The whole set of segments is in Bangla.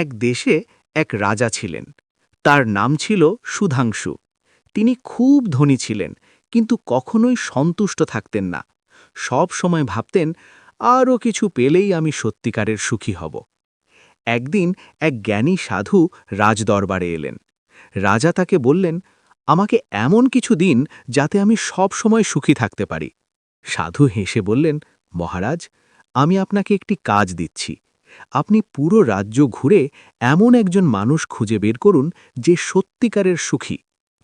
এক দেশে এক রাজা ছিলেন। তার নাম ছিল সুধাংশু। তিনি খুব ধনী ছিলেন, কিন্তু কখনোই সন্তুষ্ট থাকতেন না। সব সময় ভাবতেন, আরও কিছু পেলেই আমি সত্যিকারের সুখী হব। একদিন এক জ্ঞানী সাধু রাজদরবারে এলেন। রাজা তাকে বললেন, আমাকে এমন কিছু দিন যাতে আমি সব সময় সুখী থাকতে পারি। সাধু হেসে বললেন, মহারাজ, আমি আপনাকে একটি কাজ দিচ্ছি। আপনি পুরো রাজ্য ঘুরে এমন একজন মানুষ খুঁজে বের করুন যে সত্যিকারের সুখী।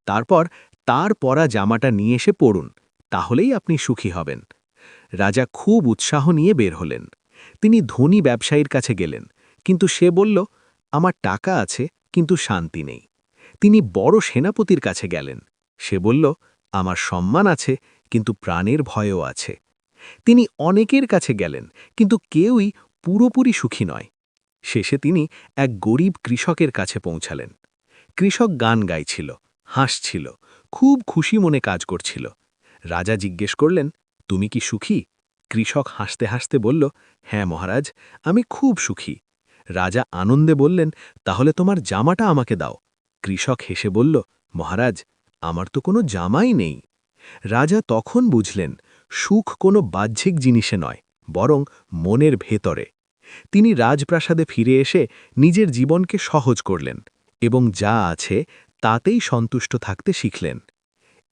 তারপর তার পরা জামাটা নিয়ে এসে পড়ুন, তাহলেই আপনি সুখী হবেন। রাজা খুব উৎসাহ নিয়ে বের হলেন। তিনি ধনী ব্যবসায়ীর কাছে গেলেন, কিন্তু সে বলল, আমার টাকা আছে কিন্তু শান্তি নেই। তিনি বড় সেনাপতির কাছে গেলেন। সে বলল, আমার সম্মান আছে কিন্তু প্রাণের ভয়ও আছে। তিনি অনেকের কাছে গেলেন, কিন্তু কেউই পুরোপুরি সুখী নয়। শেষে তিনি এক গরিব কৃষকের কাছে পৌঁছালেন। কৃষক গান গাইছিল, হাসছিল, খুব খুশি মনে কাজ করছিল। রাজা জিজ্ঞেস করলেন, তুমি কি সুখী? কৃষক হাসতে হাসতে বলল, হ্যাঁ মহারাজ, আমি খুব সুখী। রাজা আনন্দে বললেন, তাহলে তোমার জামাটা আমাকে দাও। কৃষক হেসে বলল, মহারাজ, আমার তো কোনো জামাই নেই। রাজা তখন বুঝলেন, সুখ কোনো বাহ্যিক জিনিসে নয়, বরং মনের ভেতরে। তিনি রাজপ্রাসাদে ফিরে এসে নিজের জীবনকে সহজ করলেন এবং যা আছে তাতেই সন্তুষ্ট থাকতে শিখলেন।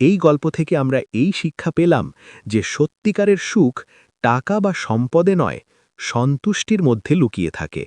এই গল্প থেকে আমরা এই শিক্ষা পেলাম যে সত্যিকারের সুখ টাকা বা সম্পদে নয়, সন্তুষ্টির মধ্যে লুকিয়ে থাকে।